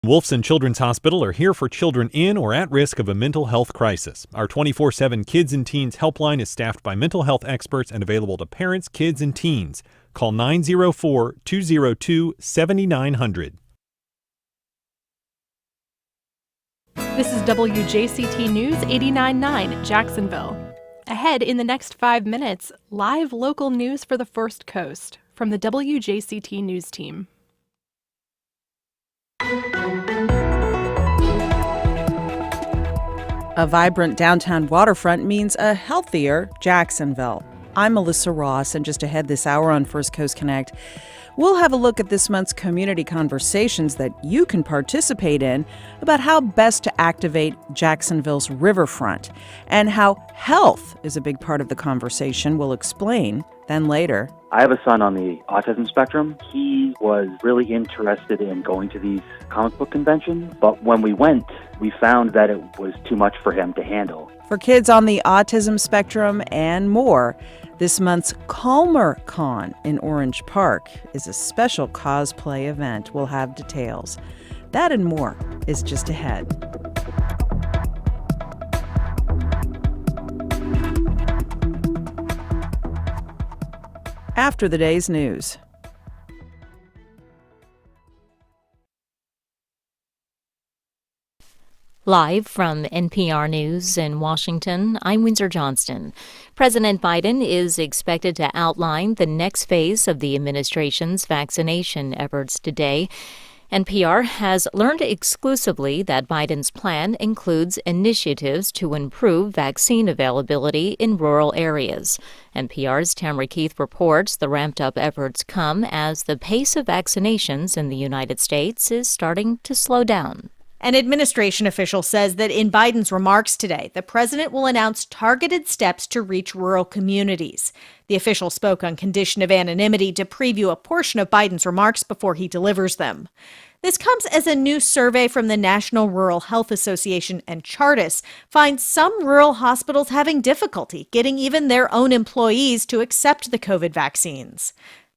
Wolfson Children's Hospital are here for children in or at risk of a mental health crisis. Our 24/7 Kids and Teens helpline is staffed by mental health experts and available to parents, kids, and teens. Call 904-202-7900. This is WJCT News 89.9 Jacksonville. Ahead in the next 5 minutes, live local news for the First Coast from the WJCT News team. A vibrant downtown waterfront means a healthier Jacksonville. I'm Melissa Ross, and just ahead this hour on First Coast Connect, we'll have a look at this month's community conversations that you can participate in about how best to activate Jacksonville's riverfront and how health is a big part of the conversation. We'll explain then later. I have a son on the autism spectrum. He was really interested in going to these comic book conventions, but when we went, we found that it was too much for him to handle. For kids on the autism spectrum and more, this month's Calmer Con in Orange Park is a special cosplay event. We'll have details. That and more is just ahead. After the day's news. Live from NPR News in Washington, I'm Windsor Johnston. President Biden is expected to outline the next phase of the administration's vaccination efforts today. NPR has learned exclusively that Biden's plan includes initiatives to improve vaccine availability in rural areas. NPR's Tamara Keith reports the ramped-up efforts come as the pace of vaccinations in the United States is starting to slow down. An administration official says that in Biden's remarks today, the president will announce targeted steps to reach rural communities. The official spoke on condition of anonymity to preview a portion of Biden's remarks before he delivers them. This comes as a new survey from the National Rural Health Association and Chartis finds some rural hospitals having difficulty getting even their own employees to accept the COVID vaccines.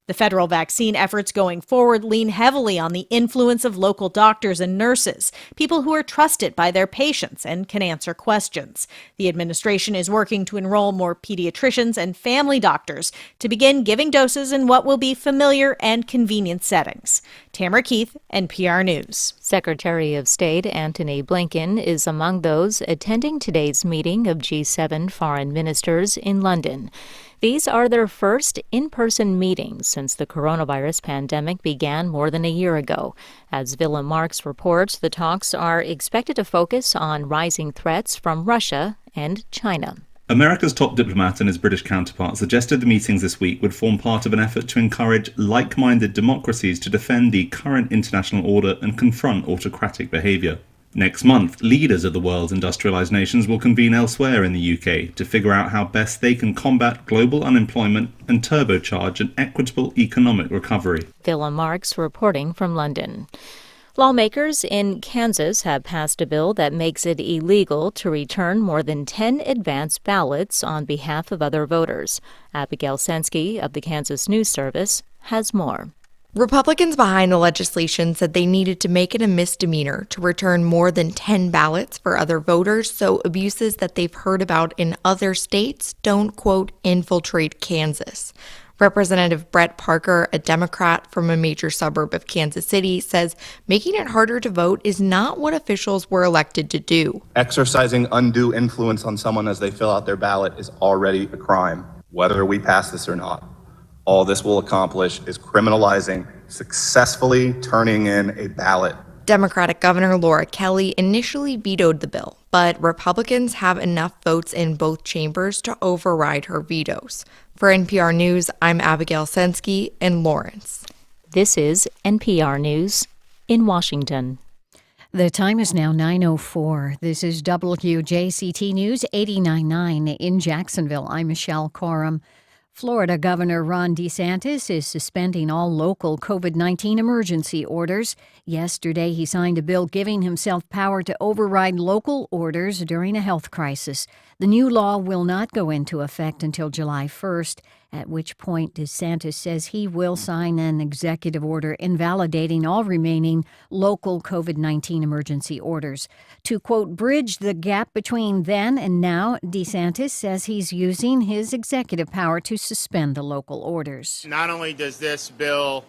The federal vaccine efforts going forward lean heavily on the influence of local doctors and nurses, people who are trusted by their patients and can answer questions. The administration is working to enroll more pediatricians and family doctors to begin giving doses in what will be familiar and convenient settings. Tamara Keith, NPR News. Secretary of State Antony Blinken is among those attending today's meeting of G7 foreign ministers in London. These are their first in-person meetings since the coronavirus pandemic began more than a year ago. As Willem Marks reports, the talks are expected to focus on rising threats from Russia and China. America's top diplomat and his British counterpart suggested the meetings this week would form part of an effort to encourage like-minded democracies to defend the current international order and confront autocratic behaviour. Next month, leaders of the world's industrialised nations will convene elsewhere in the UK to figure out how best they can combat global unemployment and turbocharge an equitable economic recovery. Willem Marks reporting from London. Lawmakers in Kansas have passed a bill that makes it illegal to return more than 10 advance ballots on behalf of other voters. Abigail Sensky of the Kansas News Service has more. Republicans behind the legislation said they needed to make it a misdemeanor to return more than 10 ballots for other voters so abuses that they've heard about in other states don't, quote, infiltrate Kansas. Representative Brett Parker, a Democrat from a major suburb of Kansas City, says making it harder to vote is not what officials were elected to do. Exercising undue influence on someone as they fill out their ballot is already a crime, whether we pass this or not. All this will accomplish is criminalizing successfully turning in a ballot. Democratic Governor Laura Kelly initially vetoed the bill, but Republicans have enough votes in both chambers to override her vetoes. For NPR News, I'm Abigail Sensky in Lawrence. This is NPR News in Washington. The time is now 9:04. This is WJCT News 89.9 in Jacksonville. I'm Michelle Corum. Florida Governor Ron DeSantis is suspending all local COVID-19 emergency orders. Yesterday, he signed a bill giving himself power to override local orders during a health crisis. The new law will not go into effect until July 1st, at which point DeSantis says he will sign an executive order invalidating all remaining local COVID-19 emergency orders. To, quote, bridge the gap between then and now, DeSantis says he's using his executive power to suspend the local orders. Not only does this bill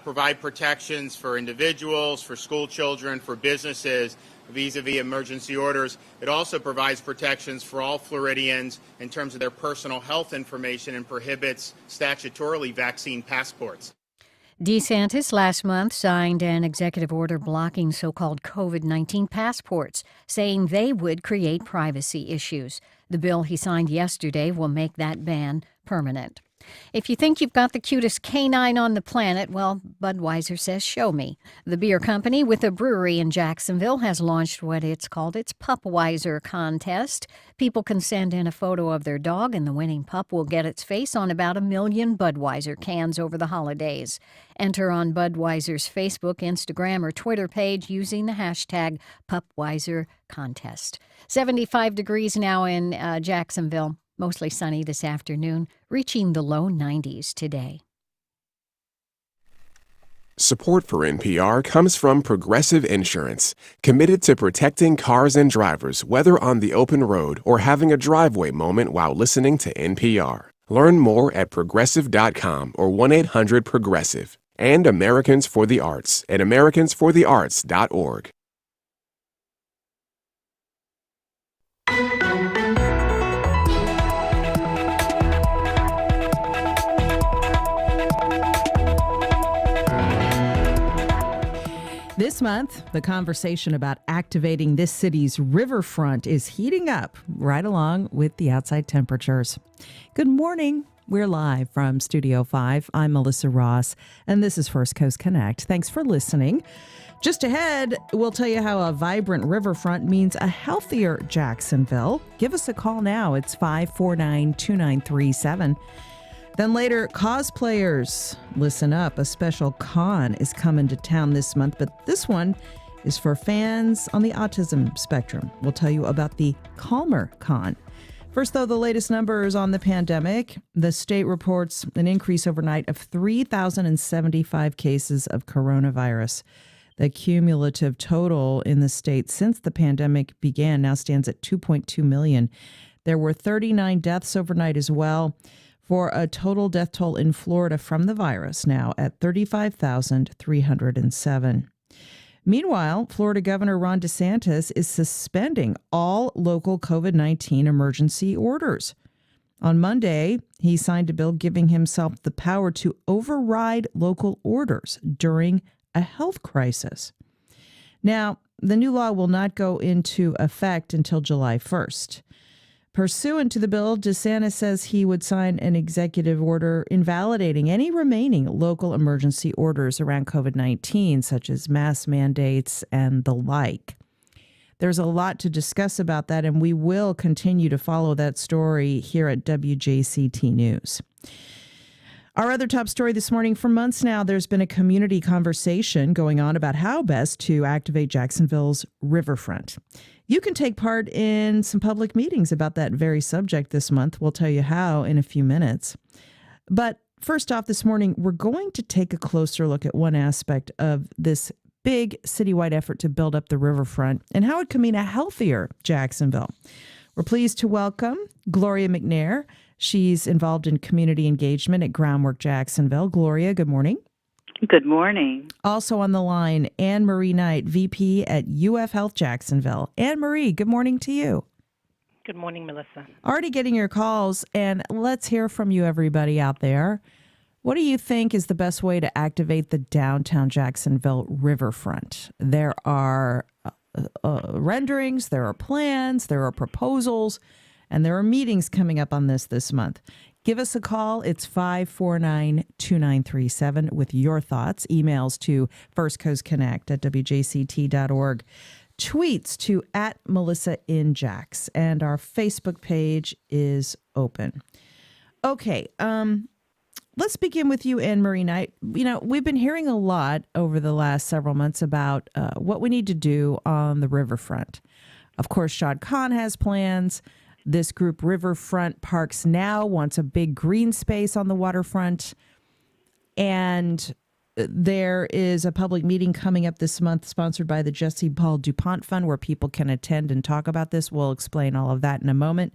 provide protections for individuals, for school children, for businesses vis-a-vis emergency orders, it also provides protections for all Floridians in terms of their personal health information and prohibits statutorily vaccine passports. DeSantis last month signed an executive order blocking so-called COVID-19 passports, saying they would create privacy issues. The bill he signed yesterday will make that ban permanent. If you think you've got the cutest canine on the planet, well, Budweiser says show me. The beer company with a brewery in Jacksonville has launched what it's called its Pupweiser contest. People can send in a photo of their dog, and the winning pup will get its face on about 1 million Budweiser cans over the holidays. Enter on Budweiser's Facebook, Instagram, or Twitter page using the hashtag Pupweiser contest. 75 degrees now in Jacksonville. Mostly sunny this afternoon, reaching the low 90s today. Support for NPR comes from Progressive Insurance, committed to protecting cars and drivers, whether on the open road or having a driveway moment while listening to NPR. Learn more at progressive.com or 1-800-PROGRESSIVE. And Americans for the Arts at americansforthearts.org. This month, the conversation about activating this city's riverfront is heating up right along with the outside temperatures. Good morning. We're live from Studio 5. I'm Melissa Ross, and this is First Coast Connect. Thanks for listening. Just ahead, we'll tell you how a vibrant riverfront means a healthier Jacksonville. Give us a call now. It's 549-2937. Then later, cosplayers. Listen up, a special con is coming to town this month, but this one is for fans on the autism spectrum. We'll tell you about the Calmer Con. First, though, the latest numbers on the pandemic. The state reports an increase overnight of 3,075 cases of coronavirus. The cumulative total in the state since the pandemic began now stands at 2.2 million. There were 39 deaths overnight as well, for a total death toll in Florida from the virus now at 35,307. Meanwhile, Florida Governor Ron DeSantis is suspending all local COVID-19 emergency orders. On Monday, he signed a bill giving himself the power to override local orders during a health crisis. Now, the new law will not go into effect until July 1st. Pursuant to the bill, DeSantis says he would sign an executive order invalidating any remaining local emergency orders around COVID-19, such as mask mandates and the like. There's a lot to discuss about that, and we will continue to follow that story here at WJCT News. Our other top story this morning: for months now, there's been a community conversation going on about how best to activate Jacksonville's riverfront. You can take part in some public meetings about that very subject this month. We'll tell you how in a few minutes. But first off, this morning, we're going to take a closer look at one aspect of this big citywide effort to build up the riverfront and how it can mean a healthier Jacksonville. We're pleased to welcome Gloria McNair. She's involved in community engagement at Groundwork Jacksonville. Gloria, good morning. Good morning. Also on the line, Anne Marie Knight, VP at UF Health Jacksonville. Anne Marie, good morning to you. Good morning, Melissa. Already getting your calls, and let's hear from you, everybody out there. What do you think is the best way to activate the downtown Jacksonville riverfront? There are renderings, there are plans, there are proposals, and there are meetings coming up on this month. Give us a call. It's 549-2937 with your thoughts. Emails to firstcoastconnect@wjct.org. Tweets to @MelissaInJax. And our Facebook page is open. Okay, let's begin with you, Anne Marie Knight. You know, we've been hearing a lot over the last several months about what we need to do on the riverfront. Of course, Shad Khan has plans. This group, Riverfront Parks Now, wants a big green space on the waterfront. And there is a public meeting coming up this month sponsored by the Jesse Paul DuPont Fund where people can attend and talk about this. We'll explain all of that in a moment.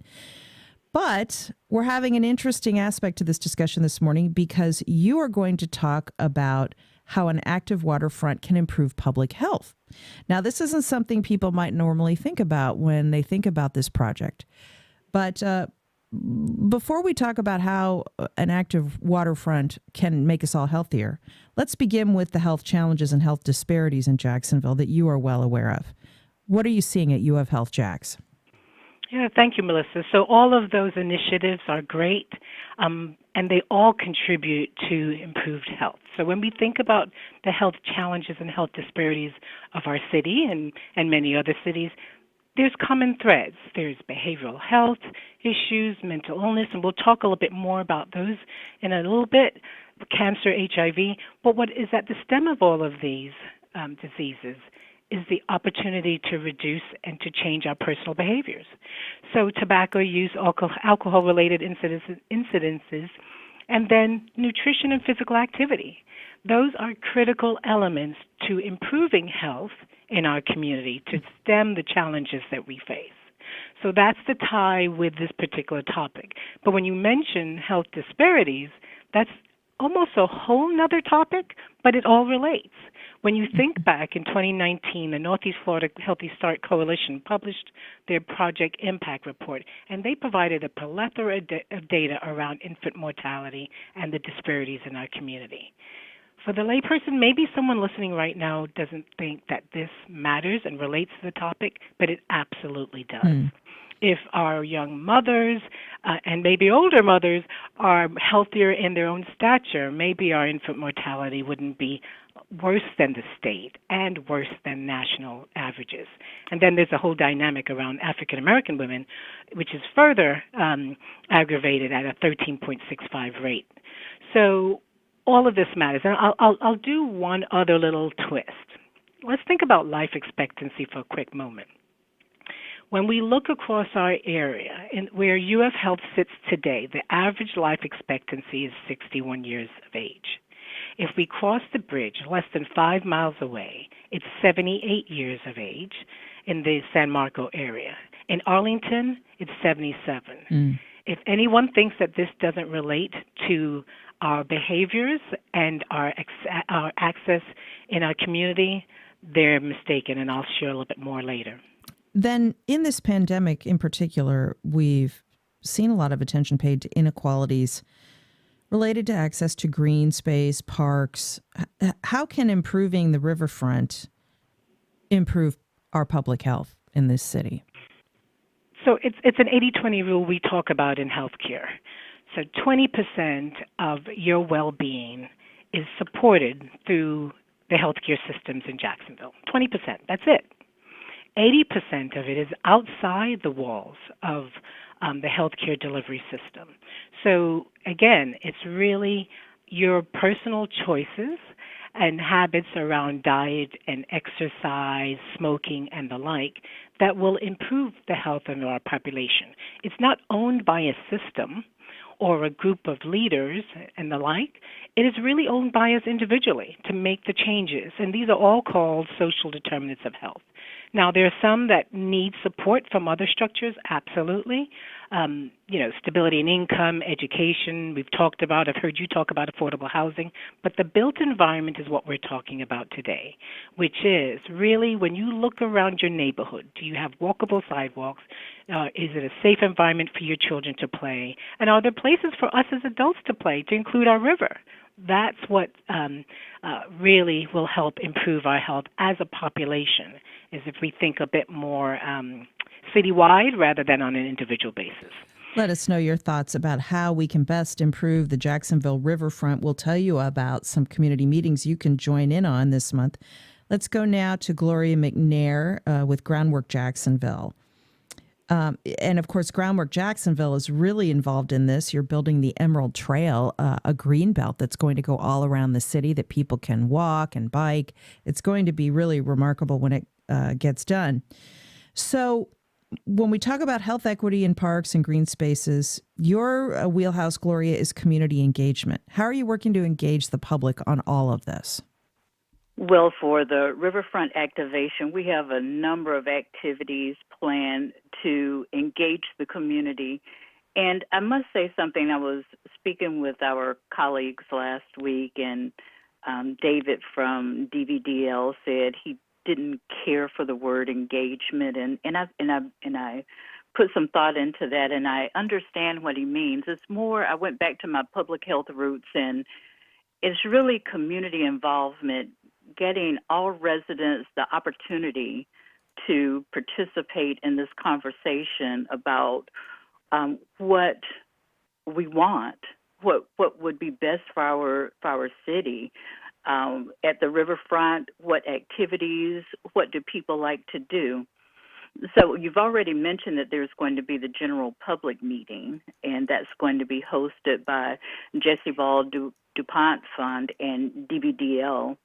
But we're having an interesting aspect to this discussion this morning because you are going to talk about how an active waterfront can improve public health. Now, this isn't something people might normally think about when they think about this project. But before we talk about how an active waterfront can make us all healthier, let's begin with the health challenges and health disparities in Jacksonville that you are well aware of. What are you seeing at UF Health Jax? Yeah, thank you, Melissa. So all of those initiatives are great, and they all contribute to improved health. So when we think about the health challenges and health disparities of our city and many other cities, there's common threads. There's behavioral health issues, mental illness, and we'll talk a little bit more about those in a little bit, cancer, HIV. But what is at the stem of all of these diseases is the opportunity to reduce and to change our personal behaviors. So tobacco use, alcohol-related incidences, and then nutrition and physical activity. Those are critical elements to improving health in our community to stem the challenges that we face. So that's the tie with this particular topic. But when you mention health disparities, that's almost a whole nother topic, but it all relates. When you think back in 2019, the Northeast Florida Healthy Start Coalition published their Project Impact Report, and they provided a plethora of data around infant mortality and the disparities in our community. For the layperson, maybe someone listening right now doesn't think that this matters and relates to the topic, but it absolutely does. If our young mothers and maybe older mothers are healthier in their own stature, maybe our infant mortality wouldn't be worse than the state and worse than national averages. And then there's a whole dynamic around African American women, which is further aggravated at a 13.65 rate. So all of this matters. And I'll do one other little twist. Let's think about life expectancy for a quick moment. When we look across our area, where UF Health sits today, the average life expectancy is 61 years of age. If we cross the bridge less than 5 miles away, it's 78 years of age in the San Marco area. In Arlington, it's 77. If anyone thinks that this doesn't relate to our behaviors and our access in our community, they're mistaken, and I'll share a little bit more later. Then in this pandemic in particular, we've seen a lot of attention paid to inequalities related to access to green space, parks. How can improving the riverfront improve our public health in this city? So it's an 80-20 rule we talk about in healthcare. So 20% of your well-being is supported through the healthcare systems in Jacksonville. 20%, that's it. 80% of it is outside the walls of the healthcare delivery system. So again, it's really your personal choices and habits around diet and exercise, smoking, and the like that will improve the health of our population. It's not owned by a system or a group of leaders and the like. It is really owned by us individually to make the changes, and these are all called social determinants of health. Now, there are some that need support from other structures, absolutely. Stability in income, education, we've talked about, I've heard you talk about affordable housing, but the built environment is what we're talking about today, which is really when you look around your neighborhood, do you have walkable sidewalks? Is it a safe environment for your children to play? And are there places for us as adults to play, to include our river? That's what really will help improve our health as a population, is if we think a bit more citywide rather than on an individual basis. Let us know your thoughts about how we can best improve the Jacksonville riverfront. We'll tell you about some community meetings you can join in on this month. Let's go now to Gloria McNair with Groundwork Jacksonville. And of course, Groundwork Jacksonville is really involved in this. You're building the Emerald Trail, a green belt that's going to go all around the city that people can walk and bike. It's going to be really remarkable when it gets done. So when we talk about health equity in parks and green spaces, your wheelhouse, Gloria, is community engagement. How are you working to engage the public on all of this? Well, for the Riverfront activation, we have a number of activities planned to engage the community. And I must say something. I was speaking with our colleagues last week, and David from DVDL said he didn't care for the word engagement, and I put some thought into that, and I understand what he means. It's more, I went back to my public health roots, and it's really community involvement, getting all residents the opportunity to participate in this conversation about what we want, what would be best for our city. At the riverfront, what activities, what do people like to do? So you've already mentioned that there's going to be the general public meeting, and that's going to be hosted by Jesse Ball DuPont Fund and DVDL.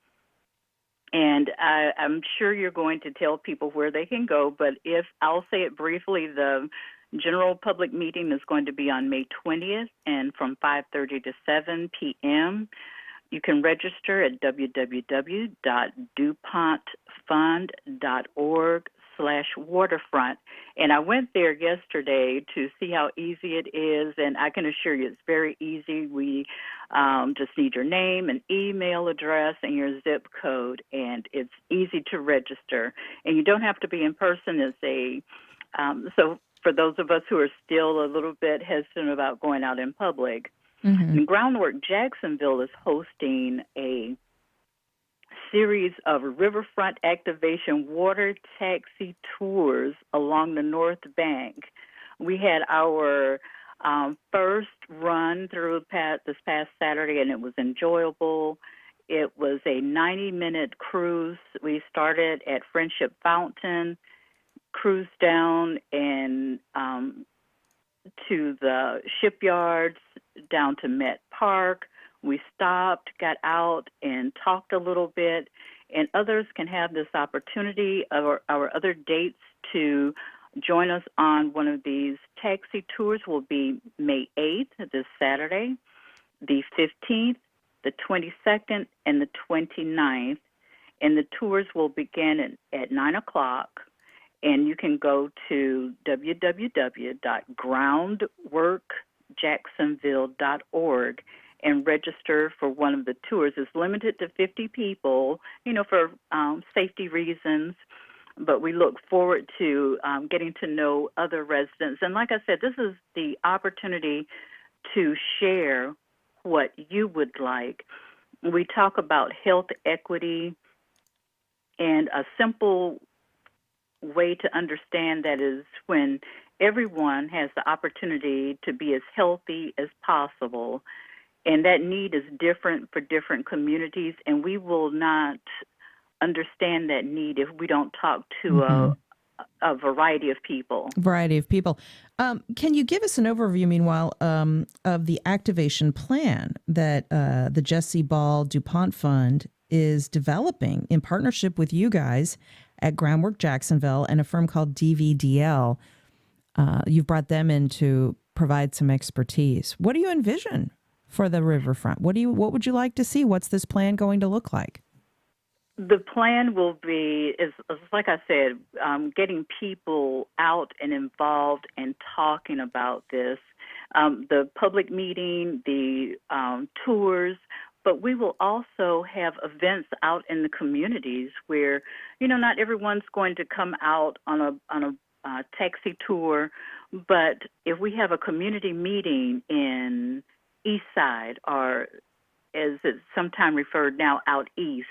And I'm sure you're going to tell people where they can go, but if I'll say it briefly, the general public meeting is going to be on May 20th and from 5:30 to 7 p.m. You can register at www.dupontfund.org/waterfront. And I went there yesterday to see how easy it is, and I can assure you it's very easy. We just need your name and email address and your zip code, and it's easy to register. And you don't have to be in person. So for those of us who are still a little bit hesitant about going out in public, and Groundwork Jacksonville is hosting a series of riverfront activation water taxi tours along the North Bank. We had our first run through this past Saturday, and it was enjoyable. It was a 90-minute cruise. We started at Friendship Fountain, cruised down and to the shipyards, down to Met Park. We stopped, got out, and talked a little bit. And others can have this opportunity, or our other dates to join us on one of these taxi tours will be May 8th, this Saturday, the 15th, the 22nd, and the 29th. And the tours will begin at 9 o'clock. And you can go to www.groundworkjacksonville.org and register for one of the tours. It's limited to 50 people, for safety reasons. But we look forward to getting to know other residents. And like I said, this is the opportunity to share what you would like. We talk about health equity, and a simple way to understand that is when everyone has the opportunity to be as healthy as possible. And that need is different for different communities, and we will not understand that need if we don't talk to a variety of people. Can you give us an overview, meanwhile, of the activation plan that the Jesse Ball DuPont Fund is developing in partnership with you guys at Groundwork Jacksonville and a firm called DVDL? You've brought them in to provide some expertise. What do you envision for the riverfront? What would you like to see? What's this plan going to look like? The plan will be, is like I said, getting people out and involved and talking about this. The public meeting, the tours, but we will also have events out in the communities where, not everyone's going to come out on a taxi tour, but if we have a community meeting in East Side, or as it's sometimes referred now, out east,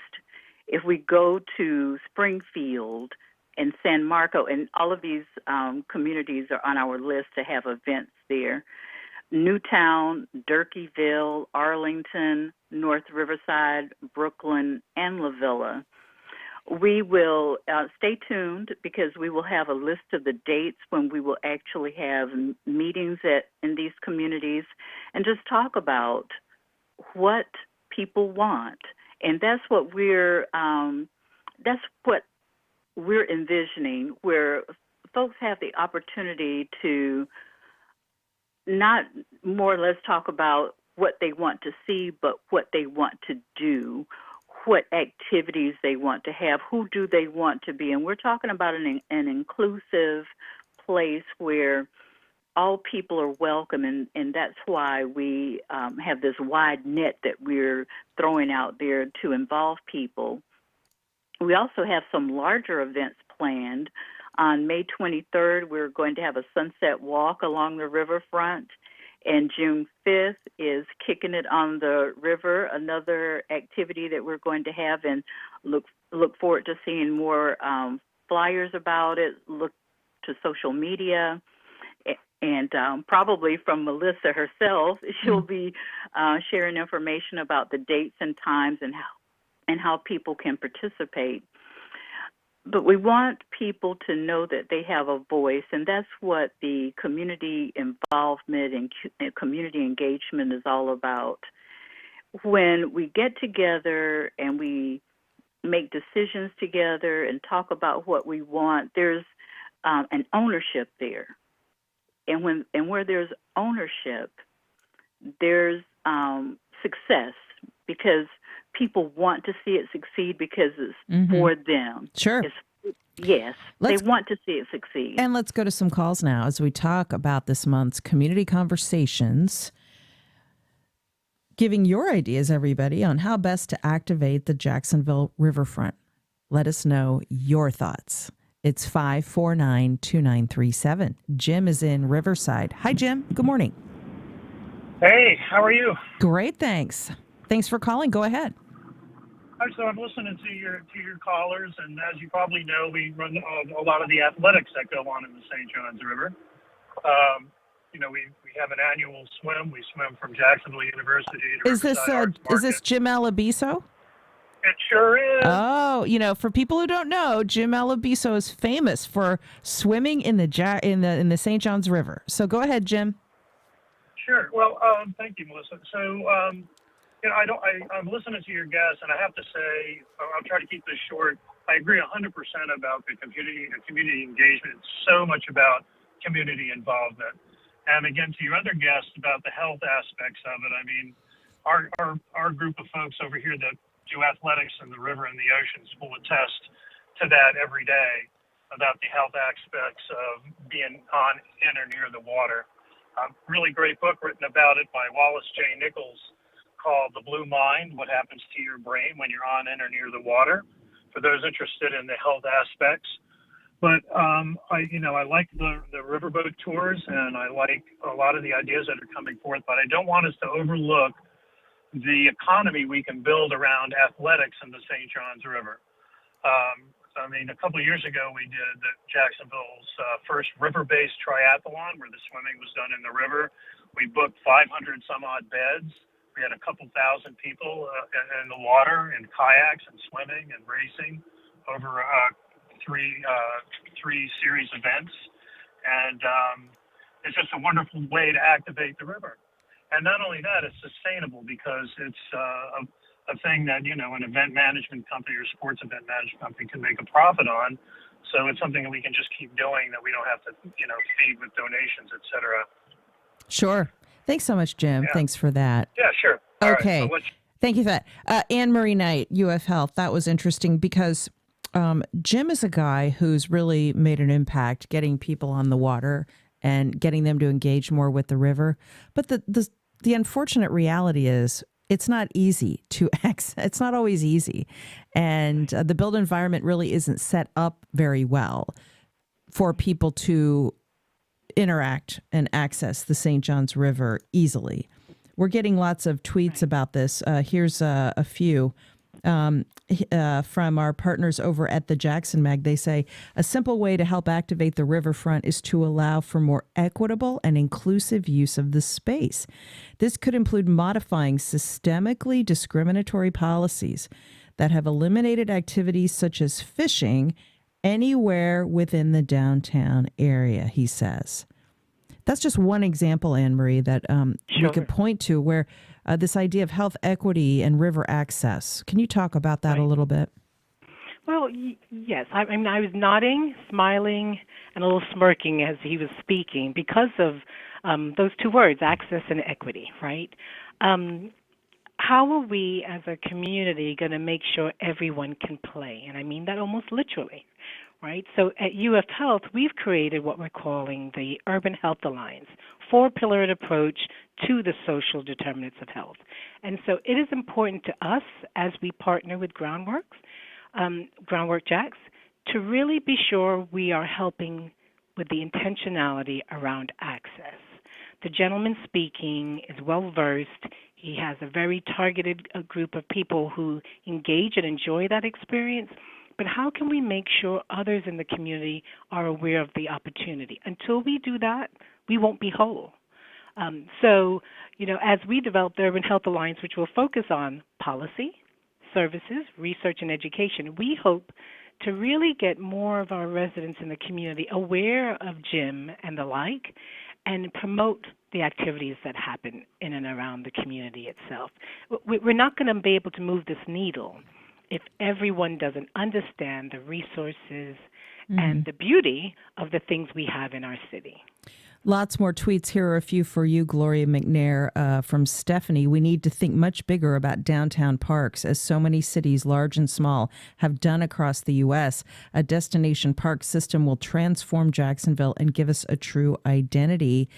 if we go to Springfield and San Marco, and all of these communities are on our list to have events there, Newtown, Durkeeville, Arlington, North Riverside, Brooklyn, and La Villa. We will stay tuned because we will have a list of the dates when we will actually have meetings in these communities and just talk about what people want. And that's what we're envisioning, where folks have the opportunity to not more or less talk about what they want to see, but what they want to do, what activities they want to have, who do they want to be. And we're talking about an inclusive place where all people are welcome, and that's why we have this wide net that we're throwing out there to involve people. We also have some larger events planned. On May 23rd, we're going to have a sunset walk along the riverfront, and June 5th is Kicking It on the River, another activity that we're going to have, and look forward to seeing more flyers about it. Look to social media, and probably from Melissa herself, she'll be sharing information about the dates and times and how people can participate. But we want people to know that they have a voice, and that's what the community involvement and community engagement is all about. When we get together and we make decisions together and talk about what we want, there's an ownership there. And where there's ownership, there's success, because people want to see it succeed because it's for them. Sure. They want to see it succeed. And let's go to some calls now as we talk about this month's community conversations, giving your ideas, everybody, on how best to activate the Jacksonville riverfront. Let us know your thoughts. It's 549-2937. Jim is in Riverside. Hi, Jim. Good morning. Hey, how are you? Great, thanks. Thanks for calling. Go ahead. So I'm listening to your callers, and as you probably know, we run a lot of the athletics that go on in the St. Johns River. We have an annual swim. We swim from Jacksonville University to Riverside Arts Market. Is this Jim Alabiso? It sure is. Oh, for people who don't know, Jim Alabiso is famous for swimming in the St. Johns River. So go ahead, Jim. Sure. Well, thank you, Melissa. So, I'm listening to your guests, and I have to say, I'll try to keep this short. I agree 100% about the community engagement. It's so much about community involvement. And again, to your other guests about the health aspects of it, I mean, our group of folks over here that do athletics in the river and the oceans will attest to that every day about the health aspects of being on, in, or near the water. Really great book written about it by Wallace J. Nichols called The Blue Mind, What Happens to Your Brain When You're On, In, or Near the Water, for those interested in the health aspects. But I like the riverboat tours, and I like a lot of the ideas that are coming forth, but I don't want us to overlook the economy we can build around athletics in the St. Johns River. A couple of years ago, we did Jacksonville's first river-based triathlon, where the swimming was done in the river. We booked 500 some odd beds. We had a couple thousand people in the water, in kayaks and swimming and racing over three series events. And it's just a wonderful way to activate the river. And not only that, it's sustainable because it's a thing that, an event management company or sports event management company can make a profit on. So it's something that we can just keep doing, that we don't have to, feed with donations, et cetera. Sure. Thanks so much, Jim. Yeah. Thanks for that. Yeah, sure. All okay. Right, so thank you for that. Anne Marie Knight, UF Health. That was interesting because Jim is a guy who's really made an impact getting people on the water and getting them to engage more with the river. But the unfortunate reality is it's not easy to access. It's not always easy. And the built environment really isn't set up very well for people to interact and access the St. Johns River easily. We're getting lots of tweets about this. Here's a few. From our partners over at the Jackson Mag. They say, a simple way to help activate the riverfront is to allow for more equitable and inclusive use of the space. This could include modifying systemically discriminatory policies that have eliminated activities such as fishing anywhere within the downtown area, he says. That's just one example, Anne Marie, that we could point to where this idea of health equity and river access. Can you talk about that a little bit? Well, yes. I was nodding, smiling and a little smirking as he was speaking because of those two words, access and equity, right? How are we as a community going to make sure everyone can play? And I mean that almost literally, right? So at UF Health, we've created what we're calling the Urban Health Alliance, four-pillared approach to the social determinants of health. And so it is important to us as we partner with Groundwork Jax, to really be sure we are helping with the intentionality around access. The gentleman speaking is well-versed. He has a very targeted group of people who engage and enjoy that experience. But how can we make sure others in the community are aware of the opportunity? Until we do that, we won't be whole. So, as we develop the Urban Health Alliance, which will focus on policy, services, research, and education, we hope to really get more of our residents in the community aware of GYM and the like, and promote the activities that happen in and around the community itself. We're not going to be able to move this needle if everyone doesn't understand the resources and the beauty of the things we have in our city. Lots more tweets. Here are a few for you, Gloria McNair, from Stephanie. We need to think much bigger about downtown parks, as so many cities, large and small, have done across the U.S. A destination park system will transform Jacksonville and give us a true identity.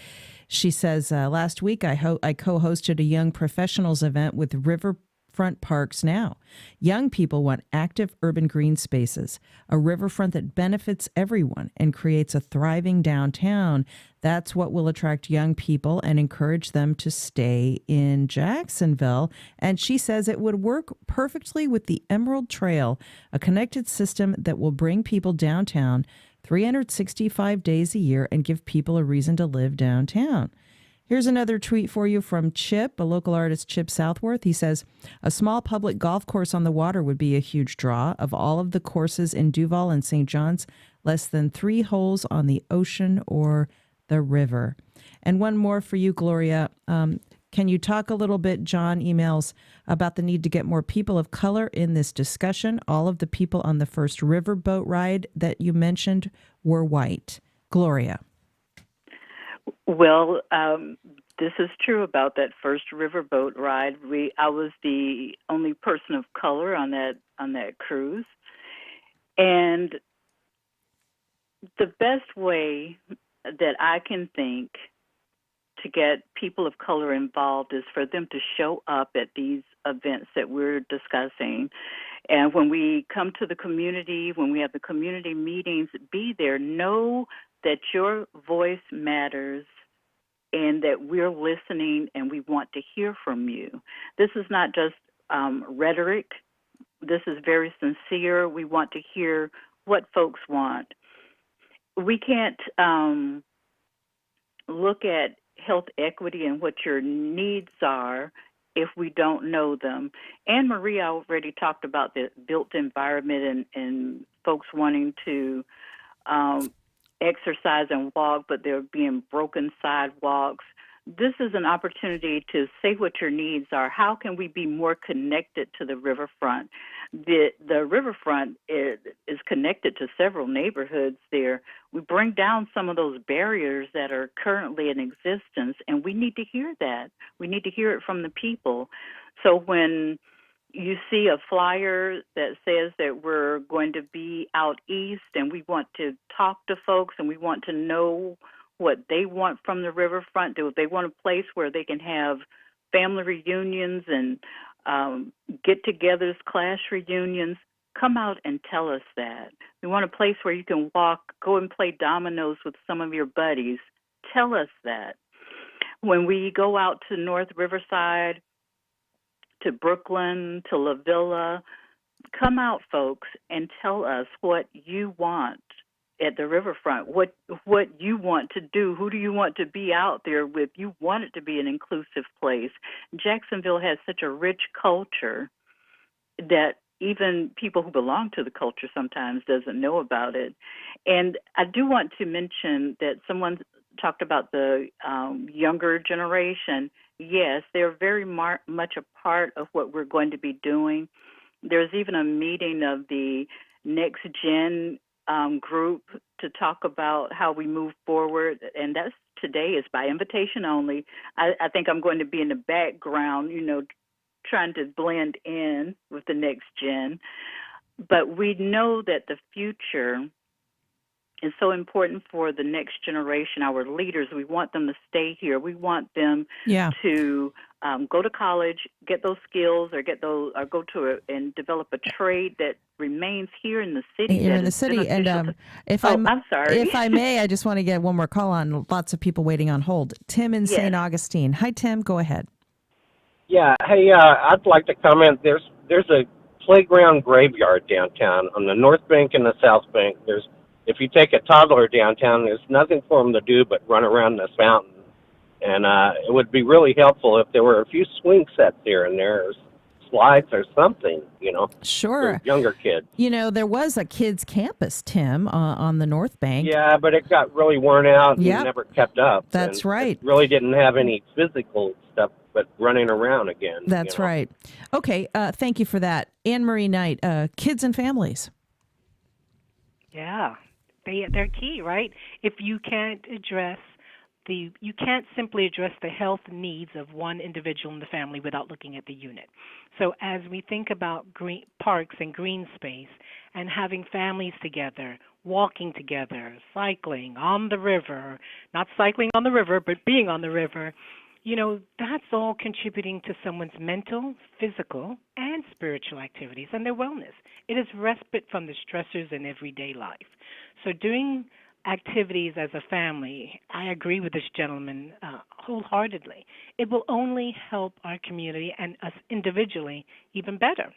She says, last week I co-hosted a young professionals event with Riverfront Parks Now. Young people want active urban green spaces, a riverfront that benefits everyone and creates a thriving downtown. That's what will attract young people and encourage them to stay in Jacksonville. And she says it would work perfectly with the Emerald Trail, a connected system that will bring people downtown 365 days a year and give people a reason to live downtown. Here's another tweet for you from Chip, a local artist, Chip Southworth. He says, a small public golf course on the water would be a huge draw. Of all of the courses in Duval and St. John's, less than 3 holes on the ocean or the river. And one more for you, Gloria. Can you talk a little bit, John emails, about the need to get more people of color in this discussion? All of the people on the first riverboat ride that you mentioned were white. Gloria. Well, this is true about that first riverboat ride. I was the only person of color on that cruise, and the best way that I can think to get people of color involved is for them to show up at these events that we're discussing. And when we come to the community, when we have the community meetings, be there. Know that your voice matters and that we're listening and we want to hear from you. This is not just rhetoric. This is very sincere. We want to hear what folks want. We can't look at health equity and what your needs are if we don't know them. Anne Marie already talked about the built environment and folks wanting to exercise and walk, but there being broken sidewalks. This is an opportunity to say what your needs are. How can we be more connected to the riverfront? The riverfront is connected to several neighborhoods there. We bring down some of those barriers that are currently in existence, and we need to hear that. We need to hear it from the people. So when you see a flyer that says that we're going to be out east and we want to talk to folks and we want to know what they want from the riverfront, do they want a place where they can have family reunions and get-togethers, class reunions, come out and tell us that. We want a place where you can walk, go and play dominoes with some of your buddies. Tell us that. When we go out to North Riverside, to Brooklyn, to La Villa, come out, folks, and tell us what you want at the riverfront, what you want to do. Who do you want to be out there with? You want it to be an inclusive place. Jacksonville has such a rich culture that even people who belong to the culture sometimes doesn't know about it. And I do want to mention that someone talked about the younger generation. Yes, they're very much a part of what we're going to be doing. There's even a meeting of the Next Gen group to talk about how we move forward, and that's today is by invitation only. I think I'm going to be in the background, trying to blend in with the next gen. But we know that the future is so important for the next generation, our leaders. We want them to stay here. We want them to go to college, get those skills, or go to and develop a trade that remains here in the city. Here in the city, and I'm sorry. If I may, I just want to get one more call on. Lots of people waiting on hold. Tim in St. Augustine. Hi, Tim. Go ahead. Yeah. Hey, I'd like to comment. There's a playground graveyard downtown on the North Bank and the South Bank. If you take a toddler downtown, there's nothing for them to do but run around this fountain. And it would be really helpful if there were a few swing sets here and there, or slides or something, Sure. for younger kids. There was a kids' campus, Tim, on the North Bank. Yeah, but it got really worn out and never kept up. That's right. It really didn't have any physical stuff, but running around again. That's right. Okay, thank you for that. Anne Marie Knight, kids and families. Yeah, they're key, right? If you can't you can't simply address the health needs of one individual in the family without looking at the unit. So as we think about green parks and green space and having families together, walking together, cycling on the river, not cycling on the river, but being on the river, that's all contributing to someone's mental, physical, and spiritual activities and their wellness. It is respite from the stressors in everyday life. So doing activities as a family, I agree with this gentleman wholeheartedly. It will only help our community and us individually even better.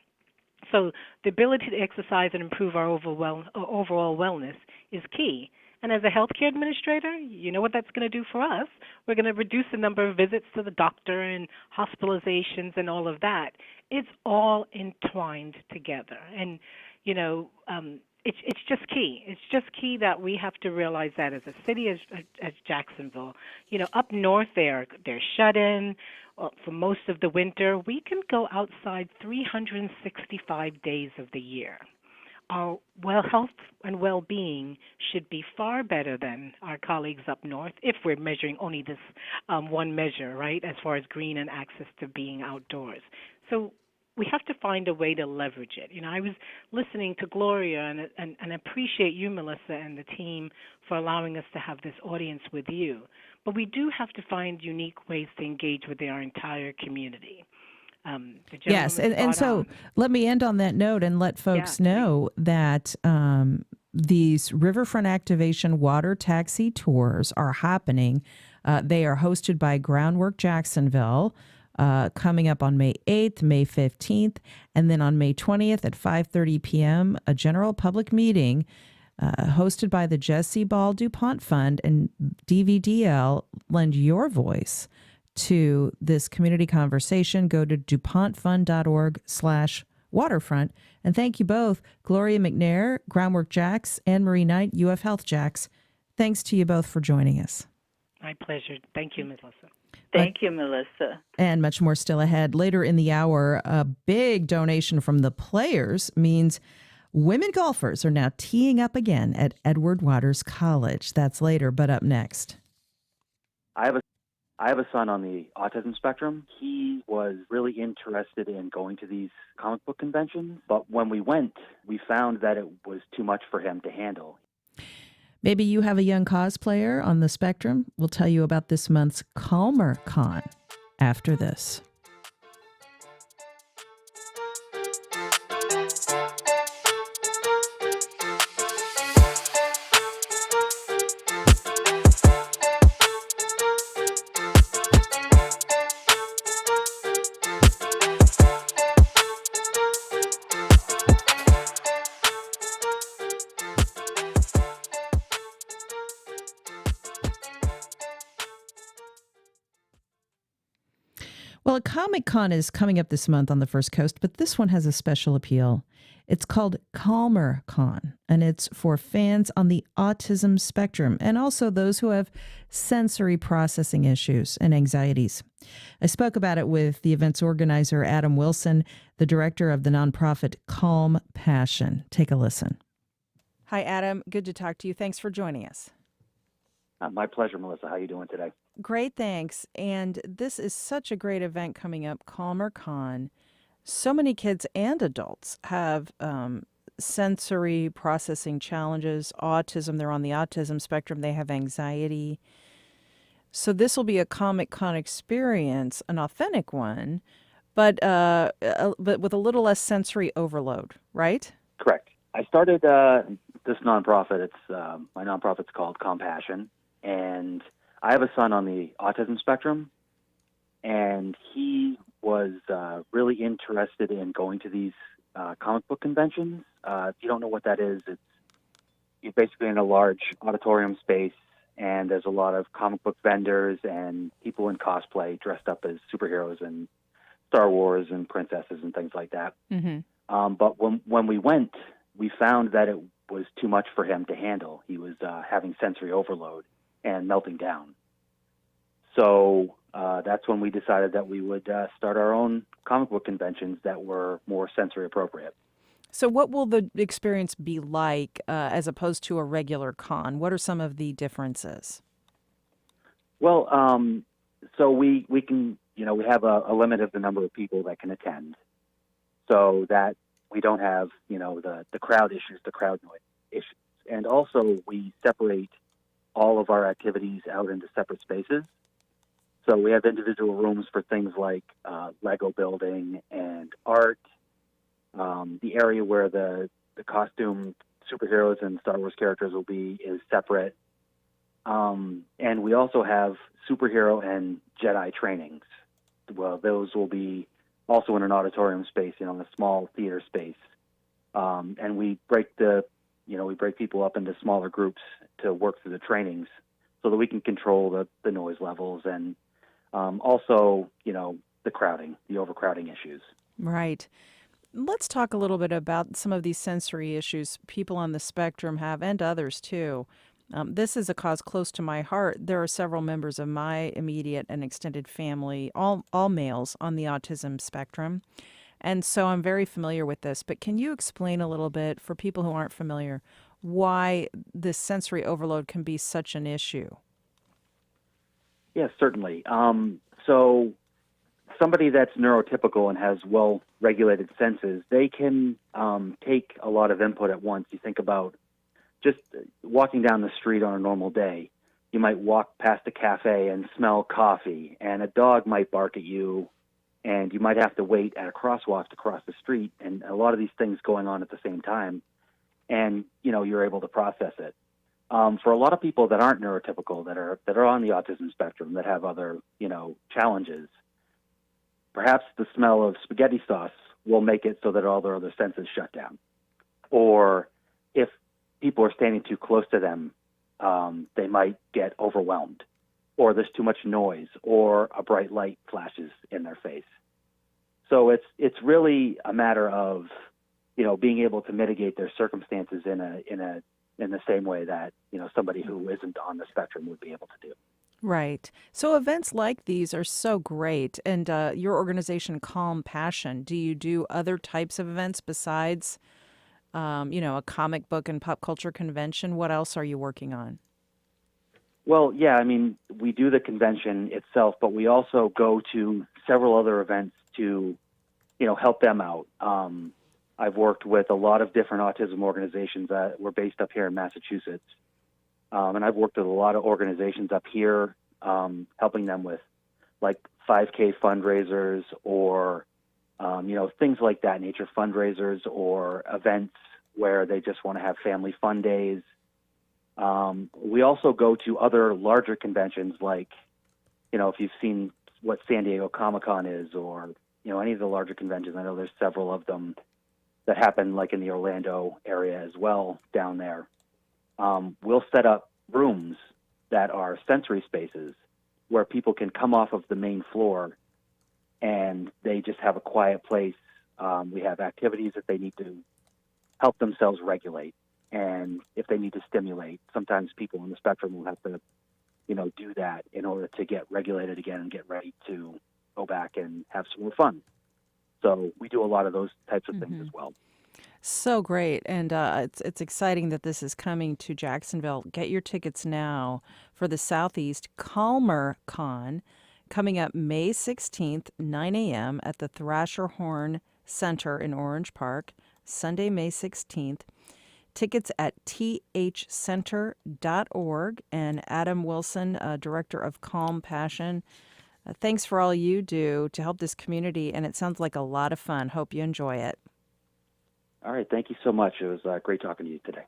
So the ability to exercise and improve our overall wellness is key. And as a healthcare administrator, you know what that's going to do for us? We're going to reduce the number of visits to the doctor and hospitalizations and all of that. It's all entwined together. And, it's just key. It's just key that we have to realize that as a city as Jacksonville, up north they're shut in for most of the winter. We can go outside 365 days of the year. Our health and well-being should be far better than our colleagues up north if we're measuring only this one measure, right, as far as green and access to being outdoors. So we have to find a way to leverage it. I was listening to Gloria and appreciate you, Melissa, and the team for allowing us to have this audience with you. But we do have to find unique ways to engage with our entire community. Yes, and so let me end on that note and let folks know that these Riverfront Activation water taxi tours are happening. They are hosted by Groundwork Jacksonville, coming up on May 8th, May 15th, and then on May 20th at 5:30 p.m., a general public meeting hosted by the Jesse Ball DuPont Fund and DVDL. Lend your voice to this community conversation. Go to DuPontFund.org/waterfront. And thank you both, Gloria McNair, Groundwork Jacks, Anne Marie Knight, UF Health Jacks. Thanks to you both for joining us. My pleasure. Thank you, Melissa. Thank you, Melissa. And much more still ahead. Later in the hour, a big donation from the players means women golfers are now teeing up again at Edward Waters College. That's later, but up next. I have a son on the autism spectrum. He was really interested in going to these comic book conventions, but when we went, we found that it was too much for him to handle. Maybe you have a young cosplayer on the spectrum. We'll tell you about this month's Calmer Con after this. Well, a Comic-Con is coming up this month on the First Coast, but this one has a special appeal. It's called Calmer Con, and it's for fans on the autism spectrum and also those who have sensory processing issues and anxieties. I spoke about it with the event's organizer, Adam Wilson, the director of the nonprofit Calm Passion. Take a listen. Hi, Adam. Good to talk to you. Thanks for joining us. My pleasure, Melissa. How are you doing today? Great, thanks. And this is such a great event coming up, CalmerCon. So many kids and adults have sensory processing challenges, autism. They're on the autism spectrum. They have anxiety. So this will be a Comic-Con experience, an authentic one, but with a little less sensory overload, right? Correct. I started this nonprofit. It's my nonprofit's called Compassion, and I have a son on the autism spectrum, and he was really interested in going to these comic book conventions. If you don't know what that is, you're basically in a large auditorium space, and there's a lot of comic book vendors and people in cosplay dressed up as superheroes and Star Wars and princesses and things like that. Mm-hmm. But when we went, we found that it was too much for him to handle. He was having sensory overload and melting down. So that's when we decided that we would start our own comic book conventions that were more sensory appropriate. So what will the experience be like as opposed to a regular con? What are some of the differences? Well, so we can, we have a limit of the number of people that can attend, so that we don't have, the crowd issues, the crowd noise issues. And also we separate all of our activities out into separate spaces. So we have individual rooms for things like Lego building and art. The area where the costume superheroes and Star Wars characters will be is separate. And we also have superhero and Jedi trainings. Well, those will be also in an auditorium space, a small theater space. And we break people up into smaller groups to work through the trainings so that we can control the noise levels and also, the crowding, the overcrowding issues. Right. Let's talk a little bit about some of these sensory issues people on the spectrum have, and others too. This is a cause close to my heart. There are several members of my immediate and extended family, all males, on the autism spectrum. And so I'm very familiar with this. But can you explain a little bit, for people who aren't familiar, why this sensory overload can be such an issue? Yes, certainly. So somebody that's neurotypical and has well-regulated senses, they can take a lot of input at once. You think about just walking down the street on a normal day. You might walk past a cafe and smell coffee, and a dog might bark at you, and you might have to wait at a crosswalk to cross the street, and a lot of these things going on at the same time, and you're able to process it. For a lot of people that aren't neurotypical, that are on the autism spectrum, that have other challenges, perhaps the smell of spaghetti sauce will make it so that all their other senses shut down. Or if people are standing too close to them, they might get overwhelmed, or there's too much noise, or a bright light flashes in their face. So it's really a matter of being able to mitigate their circumstances in the same way that somebody who isn't on the spectrum would be able to do. Right. So events like these are so great. And your organization, Compassion, do you do other types of events besides, a comic book and pop culture convention? What else are you working on? Well, yeah, we do the convention itself, but we also go to several other events to, help them out. I've worked with a lot of different autism organizations that were based up here in Massachusetts. And I've worked with a lot of organizations up here, helping them with like 5K fundraisers or, things like that, nature fundraisers or events where they just want to have family fun days. We also go to other larger conventions like, if you've seen what San Diego Comic-Con is or, any of the larger conventions. I know there's several of them that happen like in the Orlando area as well down there. We'll set up rooms that are sensory spaces where people can come off of the main floor and they just have a quiet place. We have activities that they need to help themselves regulate. And if they need to stimulate, sometimes people on the spectrum will have to, do that in order to get regulated again and get ready to go back and have some more fun. So we do a lot of those types of things as well. So great. And it's exciting that this is coming to Jacksonville. Get your tickets now for the Southeast Calmer Con coming up May 16th, 9 a.m. at the Thrasher Horn Center in Orange Park, Sunday, May 16th. Tickets at thcenter.org. And Adam Wilson, Director of Calm Passion, thanks for all you do to help this community. And it sounds like a lot of fun. Hope you enjoy it. All right. Thank you so much. It was great talking to you today.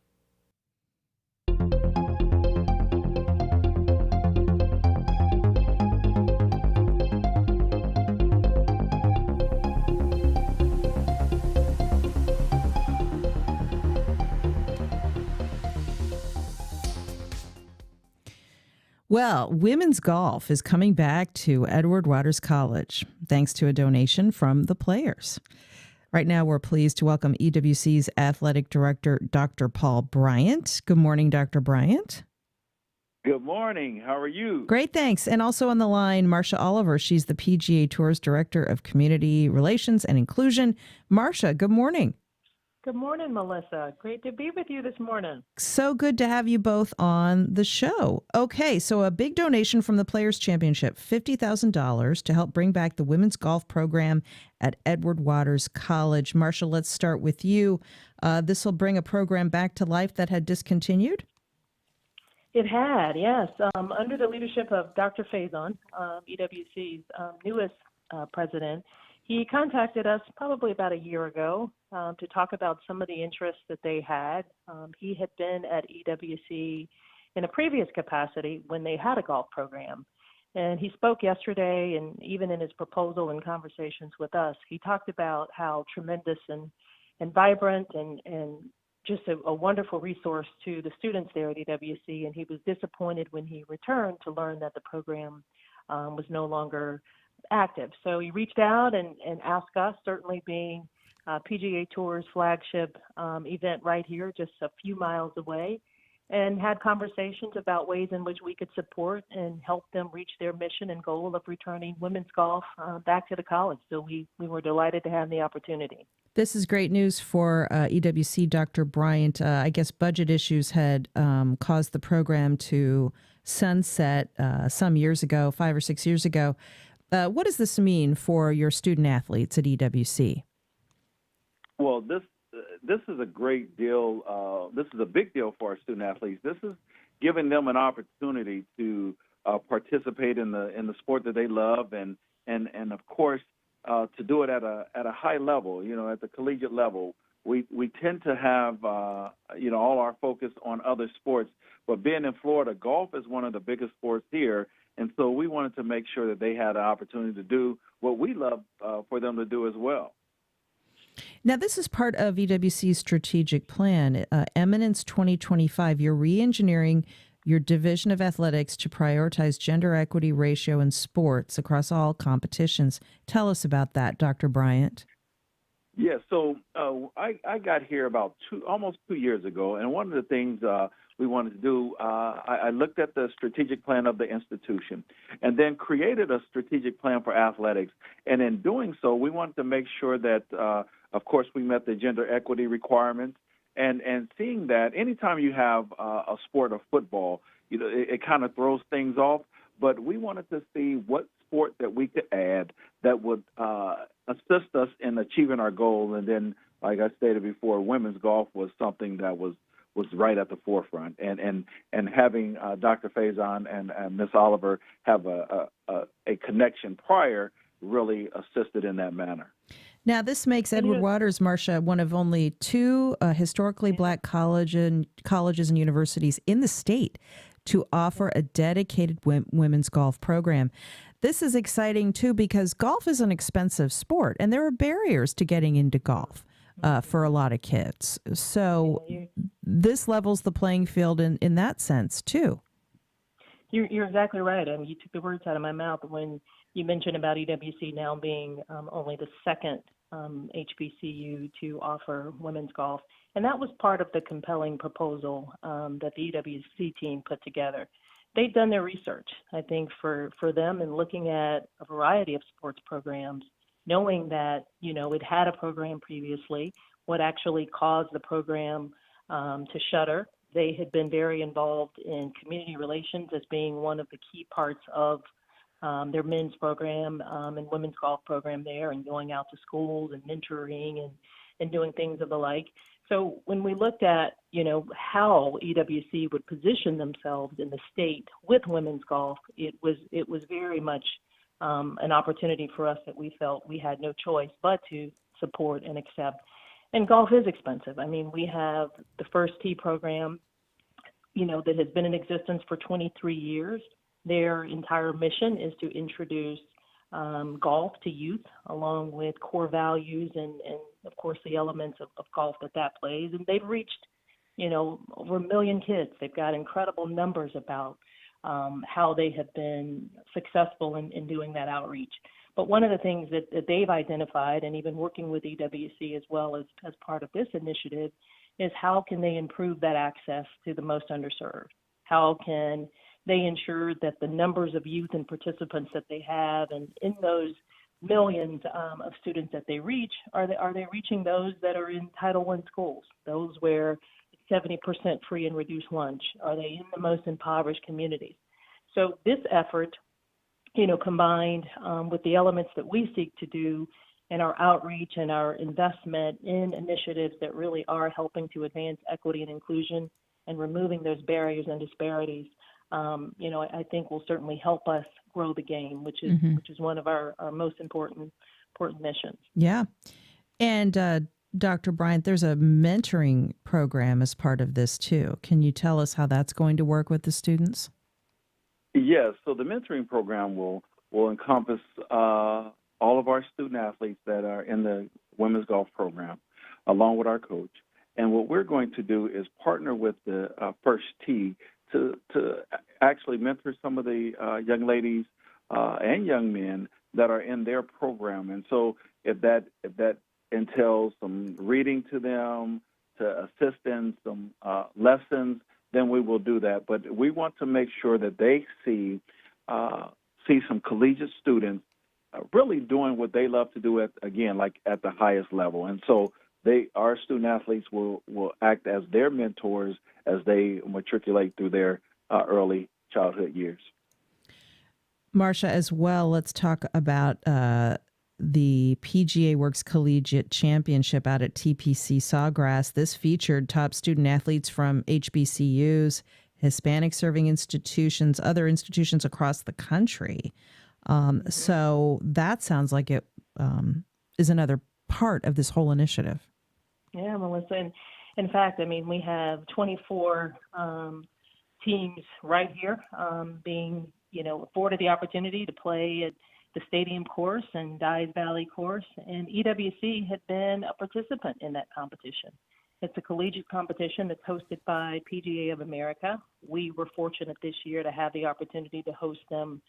Well, women's golf is coming back to Edward Waters College, thanks to a donation from the players. Right now, we're pleased to welcome EWC's Athletic Director, Dr. Paul Bryant. Good morning, Dr. Bryant. Good morning. How are you? Great, thanks. And also on the line, Marcia Oliver. She's the PGA Tour's Director of Community Relations and Inclusion. Marcia, good morning. Good morning, Melissa. Great to be with you this morning. So good to have you both on the show. Okay, so a big donation from the Players Championship, $50,000 to help bring back the women's golf program at Edward Waters College. Marcia, let's start with you. This will bring a program back to life that had discontinued? It had, yes. Under the leadership of Dr. Faison, EWC's newest president, he contacted us probably about a year ago to talk about some of the interests that they had. He had been at EWC in a previous capacity when they had a golf program. And he spoke yesterday, and even in his proposal and conversations with us, he talked about how tremendous and vibrant and just a wonderful resource to the students there at EWC. And he was disappointed when he returned to learn that the program was no longer active. So he reached out and asked us, certainly being PGA Tour's flagship event right here, just a few miles away, and had conversations about ways in which we could support and help them reach their mission and goal of returning women's golf back to the college. So we were delighted to have the opportunity. This is great news for EWC, Dr. Bryant. I guess budget issues had caused the program to sunset some years ago, 5 or 6 years ago. What does this mean for your student athletes at EWC? Well, this is a great deal. This is a big deal for our student athletes. This is giving them an opportunity to participate in the sport that they love, and of course to do it at a high level. You know, at the collegiate level, we tend to have all our focus on other sports, but being in Florida, golf is one of the biggest sports here. And so we wanted to make sure that they had an opportunity to do what we love for them to do as well. Now, this is part of EWC's strategic plan, Eminence 2025. You're re-engineering your division of athletics to prioritize gender equity ratio in sports across all competitions. Tell us about that, Dr. Bryant. Yeah, so I got here about almost 2 years ago, and one of the things we wanted to do, I looked at the strategic plan of the institution and then created a strategic plan for athletics. And in doing so, we wanted to make sure that, of course, we met the gender equity requirements. And seeing that anytime you have a sport of football, it kind of throws things off. But we wanted to see what sport that we could add that would assist us in achieving our goal. And then, like I stated before, women's golf was something that was right at the forefront. And having Dr. Faison and Miss Oliver have a connection prior really assisted in that manner. Now, this makes Edward Waters, Marcia, one of only 2 historically black colleges and universities in the state to offer a dedicated women's golf program. This is exciting, too, because golf is an expensive sport, and there are barriers to getting into golf for a lot of kids. So this levels the playing field in that sense, too. You're exactly right. I mean, you took the words out of my mouth when you mentioned about EWC now being only the second HBCU to offer women's golf. And that was part of the compelling proposal that the EWC team put together. They'd done their research, I think, for them, and looking at a variety of sports programs, knowing that, it had a program previously, what actually caused the program to shutter. They had been very involved in community relations as being one of the key parts of their men's program and women's golf program there, and going out to schools and mentoring and doing things of the like. So when we looked at, how EWC would position themselves in the state with women's golf, it was very much an opportunity for us that we felt we had no choice but to support and accept. And golf is expensive. I mean, we have the First Tee program, that has been in existence for 23 years. Their entire mission is to introduce golf to youth, along with core values and of course, the elements of golf that plays. And they've reached, over 1 million kids. They've got incredible numbers about how they have been successful in doing that outreach. But one of the things that they've identified, and even working with EWC as well as part of this initiative, is how can they improve that access to the most underserved? How can they ensure that the numbers of youth and participants that they have, and in those millions of students that they reach, are they reaching those that are in Title I schools, those where it's 70% free and reduced lunch? Are they in the most impoverished communities? So this effort, combined with the elements that we seek to do in our outreach and our investment in initiatives that really are helping to advance equity and inclusion and removing those barriers and disparities, I think will certainly help us grow the game, which is one of our most important missions. Yeah. And Dr. Bryant, there's a mentoring program as part of this too. Can you tell us how that's going to work with the students? Yes. So the mentoring program will encompass all of our student athletes that are in the women's golf program, along with our coach. And what we're going to do is partner with the First Tee to actually mentor some of the young ladies and young men that are in their program. And so if that entails some reading to them, to assist in some lessons, then we will do that. But we want to make sure that they see some collegiate students really doing what they love to do at the highest level. And so our student athletes will act as their mentors as they matriculate through their early childhood years. Marcia, as well, let's talk about the PGA Works Collegiate Championship out at TPC Sawgrass. This featured top student athletes from HBCUs, Hispanic serving institutions, other institutions across the country. So that sounds like it is another part of this whole initiative. Yeah, Melissa. And in fact, we have 24 teams right here being, afforded the opportunity to play at the Stadium course and Dyes Valley course. And EWC had been a participant in that competition. It's a collegiate competition that's hosted by PGA of America. We were fortunate this year to have the opportunity to host them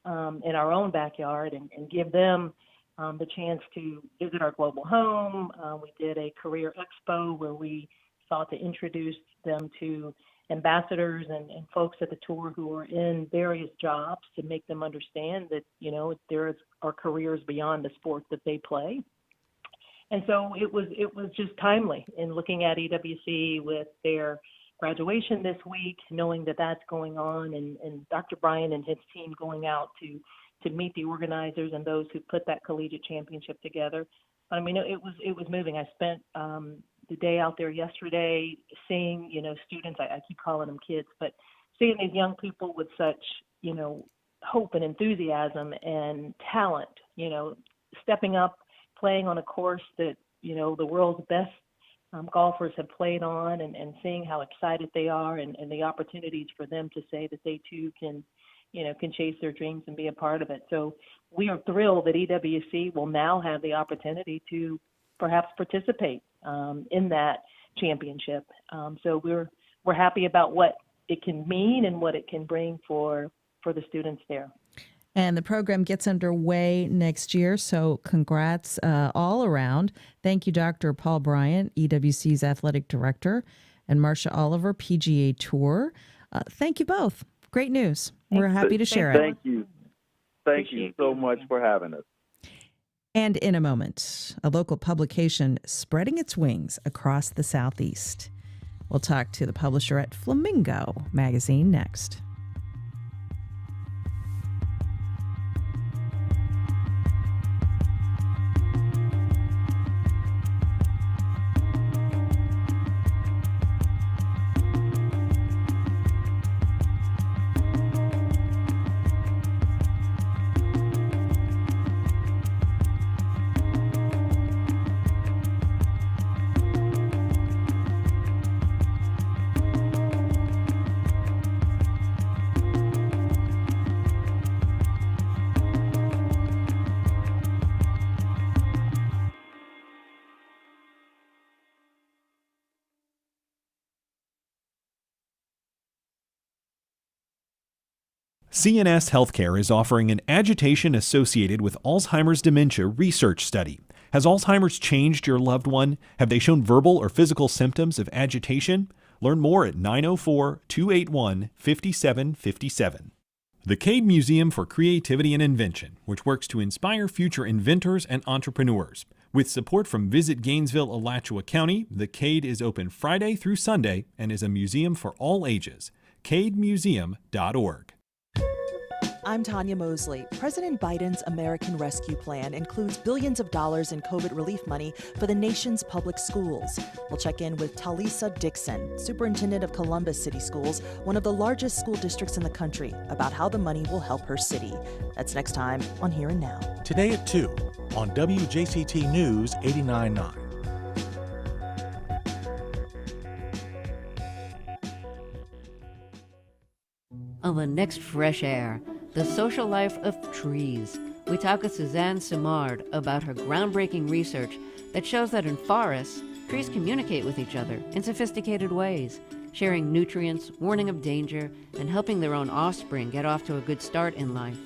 in our own backyard and give them the chance to visit our global home. We did a career expo where we sought to introduce them to ambassadors and folks at the tour who are in various jobs to make them understand that, there are careers beyond the sport that they play. And so it was just timely in looking at EWC with their graduation this week, knowing that that's going on, and Dr. Bryan and his team going out to meet the organizers and those who put that collegiate championship together. It was moving. I spent the day out there yesterday seeing, students, I keep calling them kids, but seeing these young people with such, hope and enthusiasm and talent, stepping up, playing on a course that, the world's best golfers have played on, and seeing how excited they are and the opportunities for them to say that they too can chase their dreams and be a part of it. So we are thrilled that EWC will now have the opportunity to perhaps participate in that championship. So we're happy about what it can mean and what it can bring for the students there. And the program gets underway next year, so congrats all around. Thank you, Dr. Paul Bryant, EWC's athletic director, and Marcia Oliver, PGA Tour. Thank you both. Great news. We're happy to share it. Thank you. Thank you so much for having us. And in a moment, a local publication spreading its wings across the Southeast. We'll talk to the publisher at Flamingo magazine next. CNS Healthcare is offering an agitation associated with Alzheimer's dementia research study. Has Alzheimer's changed your loved one? Have they shown verbal or physical symptoms of agitation? Learn more at 904-281-5757. The Cade Museum for Creativity and Invention, which works to inspire future inventors and entrepreneurs. With support from Visit Gainesville, Alachua County, the Cade is open Friday through Sunday and is a museum for all ages. CadeMuseum.org. I'm Tanya Mosley. President Biden's American Rescue Plan includes billions of dollars in COVID relief money for the nation's public schools. We'll check in with Talisa Dixon, superintendent of Columbus City Schools, one of the largest school districts in the country, about how the money will help her city. That's next time on Here and Now. Today at 2 on WJCT News 89.9. On the next Fresh Air, the social life of trees. We talk with Suzanne Simard about her groundbreaking research that shows that in forests, trees communicate with each other in sophisticated ways, sharing nutrients, warning of danger, and helping their own offspring get off to a good start in life.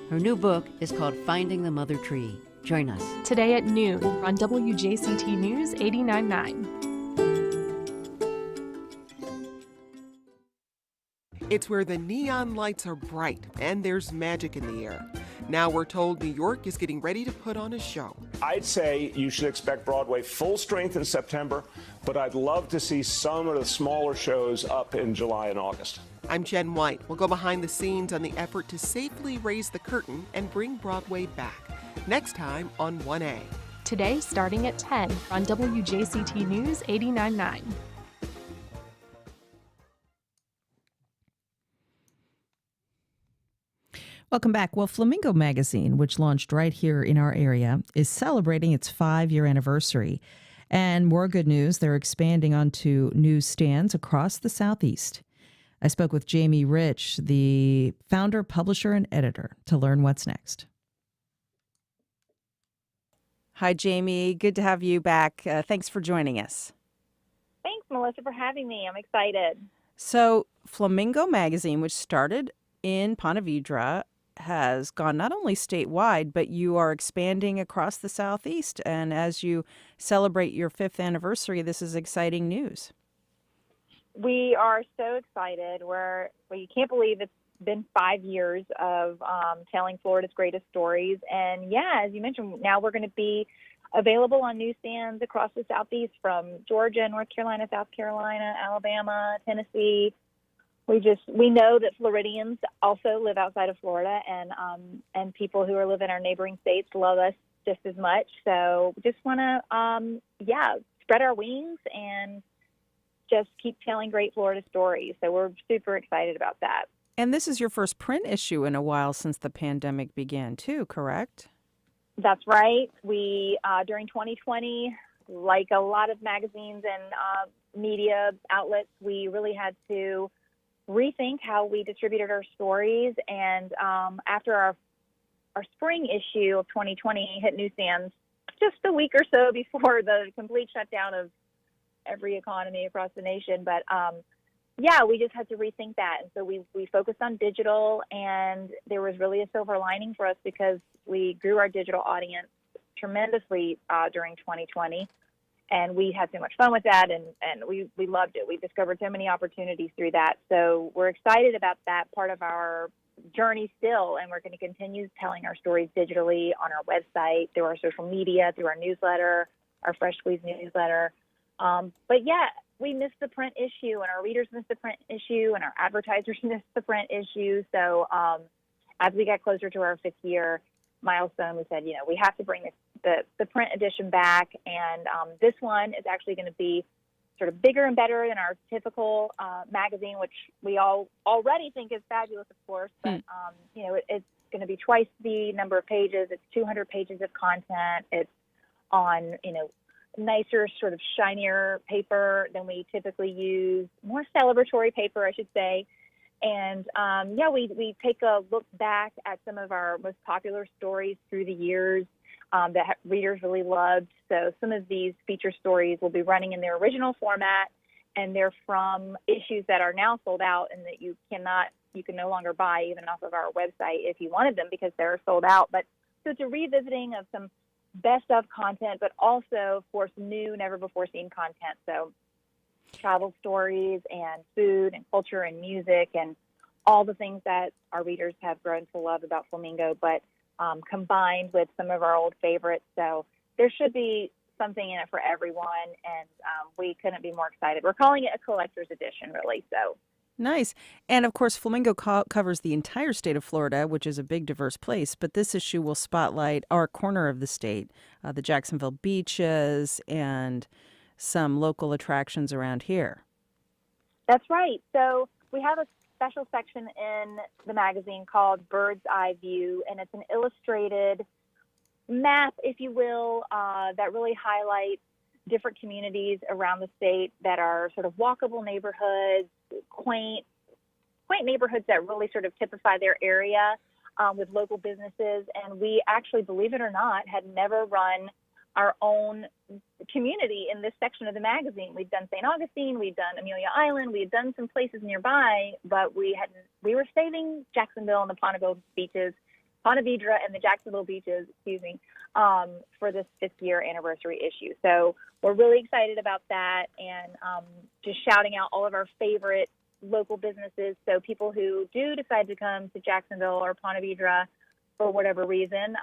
Her new book is called Finding the Mother Tree. Join us. Today at noon on WJCT News 89.9. It's where the neon lights are bright and there's magic in the air. Now we're told New York is getting ready to put on a show. I'd say you should expect Broadway full strength in September, but I'd love to see some of the smaller shows up in July and August. I'm Jen White. We'll go behind the scenes on the effort to safely raise the curtain and bring Broadway back. Next time on 1A. Today starting at 10 on WJCT News 89.9. Welcome back. Well, Flamingo magazine, which launched right here in our area, is celebrating its 5-year anniversary. And more good news, they're expanding onto newsstands across the Southeast. I spoke with Jamie Rich, the founder, publisher, and editor, to learn what's next. Hi, Jamie. Good to have you back. Thanks for joining us. Thanks, Melissa, for having me. I'm excited. So, Flamingo magazine, which started in Ponte Vedra, has gone not only statewide, but you are expanding across the Southeast. And as you celebrate your 5th anniversary, this is exciting news. We are so excited. You can't believe it's been 5 years of telling Florida's greatest stories. And yeah, as you mentioned, now we're going to be available on newsstands across the Southeast, from Georgia, North Carolina, South Carolina, Alabama, Tennessee. We know that Floridians also live outside of Florida, and people who live in our neighboring states love us just as much. So we just want to, spread our wings and just keep telling great Florida stories. So we're super excited about that. And this is your first print issue in a while since the pandemic began, too, correct? That's right. We, during 2020, like a lot of magazines and media outlets, we really had to rethink how we distributed our stories. And after our spring issue of 2020 hit newsstands just a week or so before the complete shutdown of every economy across the nation. But we just had to rethink that. And so we focused on digital, and there was really a silver lining for us because we grew our digital audience tremendously during 2020. And we had so much fun with that, and we loved it. We discovered so many opportunities through that. So we're excited about that part of our journey still, and we're going to continue telling our stories digitally on our website, through our social media, through our newsletter, our Fresh Squeeze newsletter. But yeah, we missed the print issue, and our readers missed the print issue, and our advertisers missed the print issue. So as we got closer to our 5th year milestone, we said, we have to bring the print edition back. And this one is actually going to be sort of bigger and better than our typical magazine, which we all already think is fabulous, of course. But, it's going to be twice the number of pages. It's 200 pages of content. It's on, nicer, sort of shinier paper than we typically use, more celebratory paper, I should say. And we take a look back at some of our most popular stories through the years that readers really loved. So some of these feature stories will be running in their original format, and they're from issues that are now sold out and that you can no longer buy even off of our website if you wanted them, because they're sold out. But so it's a revisiting of some best of content, but also, of course, new, never before seen content. So travel stories and food and culture and music and all the things that our readers have grown to love about Flamingo, but combined with some of our old favorites. So there should be something in it for everyone, and we couldn't be more excited. We're calling it a collector's edition, really. So Nice. And of course, Flamingo covers the entire state of Florida, which is a big, diverse place. But this issue will spotlight our corner of the state, the Jacksonville beaches, and some local attractions around here. That's right. So we have a special section in the magazine called Bird's Eye View, and it's an illustrated map, if you will, that really highlights different communities around the state that are sort of walkable neighborhoods, quaint neighborhoods that really sort of typify their area, with local businesses. And we actually, believe it or not, had never run our own community in this section of the magazine. We'd done St. Augustine, we'd done Amelia Island, we had done some places nearby, but we were saving Jacksonville and the Ponte Vedra and the Jacksonville beaches, for this 5th year anniversary issue. So we're really excited about that, and just shouting out all of our favorite local businesses. So people who do decide to come to Jacksonville or Ponte Vedra for whatever reason,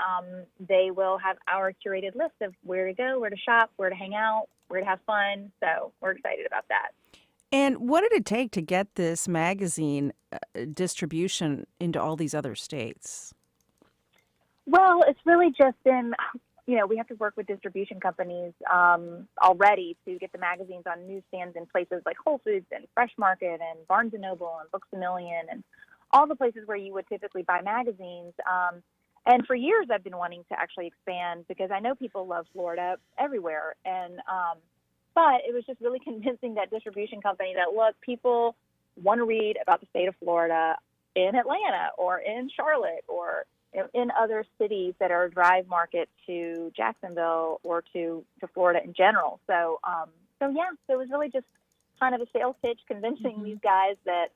they will have our curated list of where to go, where to shop, where to hang out, where to have fun. So we're excited about that. And what did it take to get this magazine distribution into all these other states? Well, it's really just been, we have to work with distribution companies already to get the magazines on newsstands in places like Whole Foods and Fresh Market and Barnes & Noble and Books A Million and all the places where you would typically buy magazines. And for years I've been wanting to actually expand, because I know people love Florida everywhere. And but it was just really convincing that distribution company that, look, people want to read about the state of Florida in Atlanta or in Charlotte or in other cities that are a drive market to Jacksonville or to Florida in general. So it was really just kind of a sales pitch convincing these guys that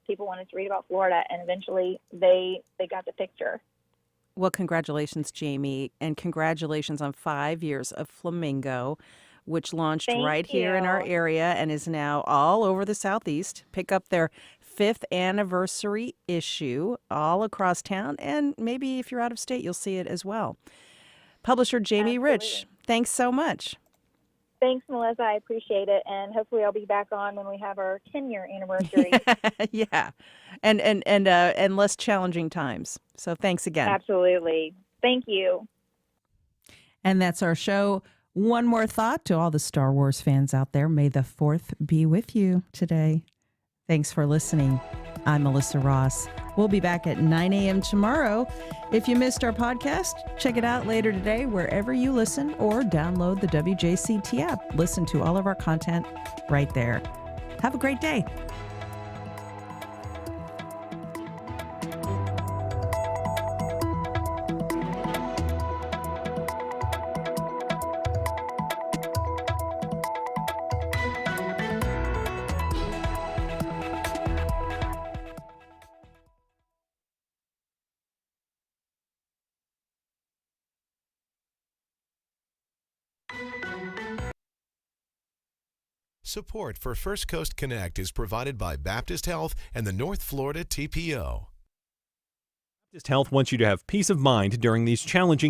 people wanted to read about Florida, and eventually they got the picture. Well, congratulations, Jamie, and congratulations on 5 years of Flamingo, which launched here in our area and is now all over the Southeast. Pick up their 5th anniversary issue all across town, and maybe if you're out of state, you'll see it as well. Publisher Jamie Rich, thanks so much. Thanks, Melissa. I appreciate it, and hopefully I'll be back on when we have our 10-year anniversary. Yeah, and less challenging times. So thanks again. Absolutely. Thank you. And that's our show. One more thought to all the Star Wars fans out there. May the 4th be with you today. Thanks for listening. I'm Melissa Ross. We'll be back at 9 a.m. tomorrow. If you missed our podcast, check it out later today wherever you listen, or download the WJCT app. Listen to all of our content right there. Have a great day. Support for First Coast Connect is provided by Baptist Health and the North Florida TPO. Health wants you to have peace of mind during these challenging